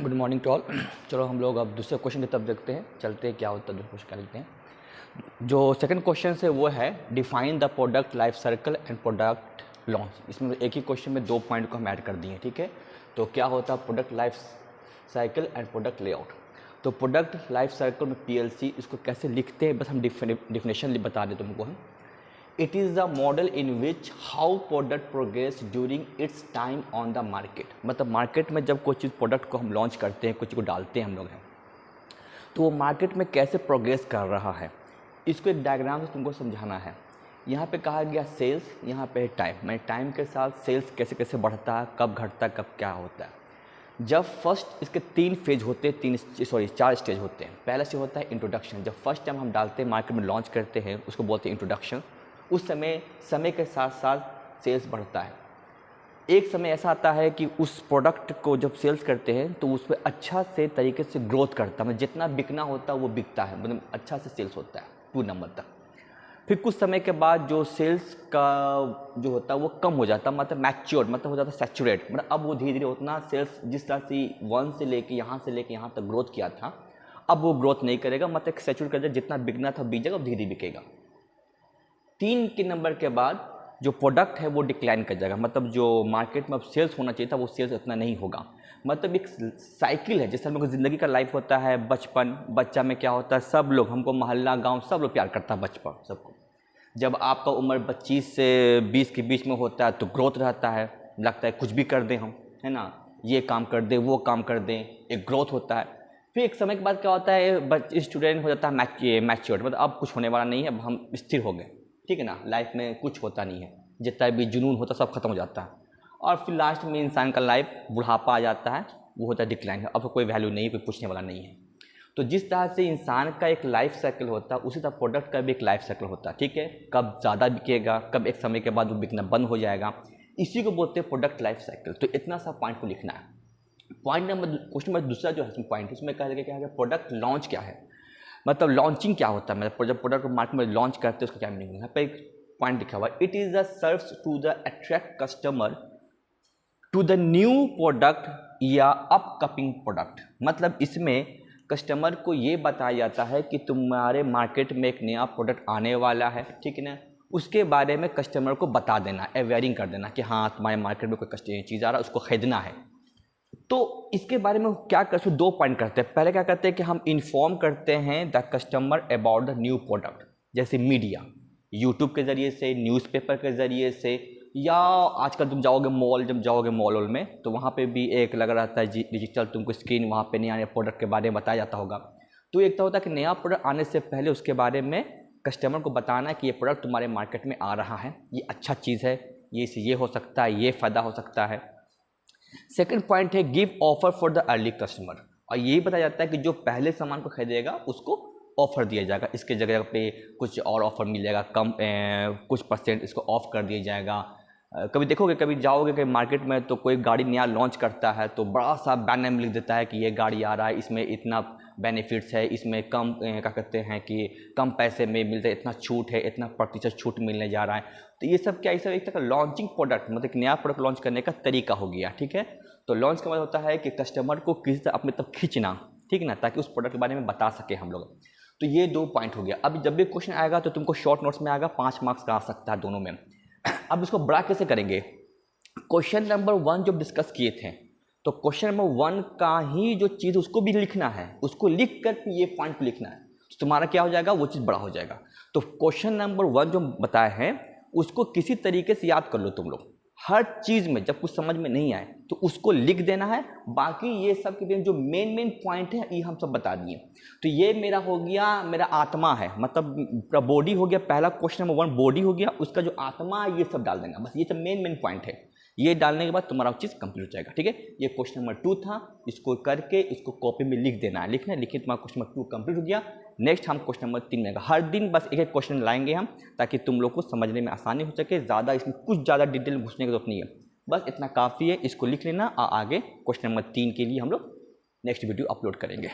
Good morning to all. चलो हम लोग अब दूसरे क्वेश्चन की तरफ देखते हैं, चलते हैं क्या होता है। दूसरे क्वेश्चन क्या लिखते हैं। जो सेकंड क्वेश्चन है वो है define the product life cycle and product launch. इसमें एक ही क्वेश्चन में दो पॉइंट को हम ऐड कर दिए, ठीक है। तो क्या होता है product life cycle and product layout. तो प्रोडक्ट लाइफ साइकिल में PLC इसको कैसे लिखते हैं, बस हम डिफिनेशन बता दें तुमको हम। It is the model in which how product progress during its time on the market. मतलब मार्केट में जब कोई चीज़ प्रोडक्ट को हम लॉन्च करते हैं, कुछ को डालते हैं हम लोग हैं, तो वो मार्केट में कैसे प्रोग्रेस कर रहा है, इसको एक डायग्राम से तुमको समझाना है। यहाँ पे कहा गया सेल्स, यहाँ पे टाइम। मैं टाइम के साथ सेल्स कैसे कैसे बढ़ता है, कब घटता है, कब क्या होता है। जब फर्स्ट इसके 3 फेज होते हैं, 4 स्टेज होते हैं। पहला स्टेज होता है इंट्रोडक्शन। जब फर्स्ट टाइम हम डालते हैं, मार्केट में लॉन्च करते हैं, उसको बोलते हैं इंट्रोडक्शन। उस समय के साथ साथ सेल्स बढ़ता है। एक समय ऐसा आता है कि उस प्रोडक्ट को जब सेल्स करते हैं तो उस पर अच्छा से तरीके से ग्रोथ करता है, मतलब जितना बिकना होता है वो बिकता है, मतलब अच्छा से सेल्स होता है 2 नंबर तक। फिर कुछ समय के बाद जो सेल्स का जो होता है वो कम हो जाता है, मतलब मैच्योर, मतलब हो जाता है सैचुरेट। मतलब अब वो धीरे धीरे उतना सेल्स जिस तरह से 1 से लेके यहाँ तक ग्रोथ किया था, अब वो ग्रोथ नहीं करेगा, मतलब सैचुरेट कर जाए, जितना बिकना था बिक जाएगा, अब धीरे धीरे बिकेगा। 3 के नंबर के बाद जो प्रोडक्ट है वो डिक्लाइन कर जाएगा, मतलब जो मार्केट में अब सेल्स होना चाहिए था वो सेल्स उतना नहीं होगा। मतलब एक साइकिल है, जैसे हम लोग ज़िंदगी का लाइफ होता है। बच्चा में क्या होता है, सब लोग हमको, मोहल्ला गांव सब लोग प्यार करता है बचपन सबको। जब आपका उम्र 25 से 20 के बीच में होता है तो ग्रोथ रहता है, लगता है कुछ भी कर दें हम, है ना, ये काम कर दें, वो काम कर दें, एक ग्रोथ होता है। फिर एक समय के बाद क्या होता है, स्टूडेंट हो जाता है मैच्योर, मतलब अब कुछ होने वाला नहीं है, अब हम स्थिर हो गए, ठीक है ना, लाइफ में कुछ होता नहीं है, जितना भी जुनून होता सब खत्म हो जाता है। और फिर लास्ट में इंसान का लाइफ बुढ़ापा आ जाता है, वो होता है डिक्लाइन, अब कोई वैल्यू नहीं है, कोई पूछने वाला नहीं है। तो जिस तरह से इंसान का एक लाइफ साइकिल होता है, उसी तरह प्रोडक्ट का भी एक लाइफ साइकिल होता है, ठीक है। कब ज़्यादा बिकेगा, कब एक समय के बाद वो बिकना बंद हो जाएगा, इसी को बोलते हैं प्रोडक्ट लाइफ साइकिल। तो इतना सा पॉइंट को लिखना है। क्वेश्चन नंबर दूसरा जो है पॉइंट, उसमें कहा गया क्या है, प्रोडक्ट लॉन्च क्या है, मतलब लॉन्चिंग क्या होता है, मतलब जब प्रोडक्ट को मार्केट में लॉन्च करते हैं उसका क्या मीनिंग है। यहाँ पे एक पॉइंट लिखा हुआ है, it is the serves to the attract customer to the new product या अपकमिंग प्रोडक्ट। मतलब इसमें कस्टमर को ये बताया जाता है कि तुम्हारे मार्केट में एक नया प्रोडक्ट आने वाला है, ठीक है ना, उसके बारे में कस्टमर को बता देना, अवेयरिंग कर देना कि हाँ तुम्हारे मार्केट में कोई चीज़ आ रहा है, उसको खरीदना है। तो इसके बारे में क्या करते हैं, 2 पॉइंट करते हैं। पहले क्या करते हैं कि हम इन्फॉर्म करते हैं the customer about the new product, जैसे मीडिया, यूट्यूब के ज़रिए से, न्यूज़पेपर के ज़रिए से, या आजकल तुम जाओगे मॉल, जब जाओगे मॉल में तो वहाँ पे भी एक लगा रहता है डिजिटल, तुमको स्क्रीन, वहाँ पे नया प्रोडक्ट के बारे में बताया जाता होगा। तो एक तो होता है कि नया प्रोडक्ट आने से पहले उसके बारे में कस्टमर को बताना है कि ये प्रोडक्ट तुम्हारे मार्केट में आ रहा है, ये अच्छा चीज़ है, ये हो सकता है, ये फ़ायदा हो सकता है। सेकंड पॉइंट है give offer for the early customer, और यही बताया जाता है कि जो पहले सामान को खरीदेगा उसको ऑफर दिया जाएगा, इसके जगह पे कुछ और ऑफर मिलेगा, कुछ % इसको ऑफ कर दिया जाएगा। कभी देखोगे, कभी जाओगे कहीं मार्केट में तो कोई गाड़ी नया लॉन्च करता है तो बड़ा सा बैनर में लिख देता है कि ये गाड़ी आ रहा है, इसमें इतना बेनिफिट्स है, इसमें कम क्या कहते हैं कि कम पैसे में मिलते हैं, इतना छूट है, इतना प्रतिशत छूट मिलने जा रहा है। तो ये सब क्या, ये सब एक तरह का लॉन्चिंग प्रोडक्ट, मतलब एक नया प्रोडक्ट लॉन्च करने का तरीका हो गया, ठीक है। तो लॉन्च का मतलब होता है कि कस्टमर को किसी तरह अपने तरफ खींचना, ठीक है ना, ताकि उस प्रोडक्ट के बारे में बता सके हम लोग। तो ये 2 पॉइंट हो गया। अब जब भी क्वेश्चन आएगा तो तुमको शॉर्ट नोट्स में आएगा, 5 मार्क्स का आ सकता है दोनों में। अब इसको बड़ा कैसे करेंगे, क्वेश्चन नंबर 1 जो डिस्कस किए थे, तो क्वेश्चन नंबर 1 का ही जो चीज़ उसको भी लिखना है, उसको लिख कर ये पॉइंट को लिखना है, तो तुम्हारा क्या हो जाएगा, वो चीज़ बड़ा हो जाएगा। तो क्वेश्चन नंबर 1 जो बताया है उसको किसी तरीके से याद कर लो तुम लोग। हर चीज़ में जब कुछ समझ में नहीं आए तो उसको लिख देना है, बाकी ये सब के जो मेन पॉइंट है ये हम सब बता दिए। तो ये मेरा हो गया, मेरा आत्मा है, मतलब बॉडी हो गया। पहला क्वेश्चन नंबर 1 बॉडी हो गया, उसका जो आत्मा है ये सब डाल देना, बस ये सब मेन पॉइंट है। ये डालने के बाद तुम्हारा चीज़ कंप्लीट हो जाएगा, ठीक है। ये क्वेश्चन नंबर 2 था, इसको करके इसको कॉपी में लिख देना है, लिखना है, लिखिए, तुम्हारा क्वेश्चन नंबर 2 कंप्लीट हो गया। नेक्स्ट हम क्वेश्चन नंबर 3 में हर दिन बस एक क्वेश्चन लाएंगे हम, ताकि तुम लोग को समझने में आसानी हो सके। ज़्यादा इसमें कुछ ज़्यादा डिटेल घुसने की जरूरत नहीं है, बस इतना काफ़ी है, इसको लिख लेना। आगे क्वेश्चन नंबर 3 के लिए हम लोग नेक्स्ट वीडियो अपलोड करेंगे।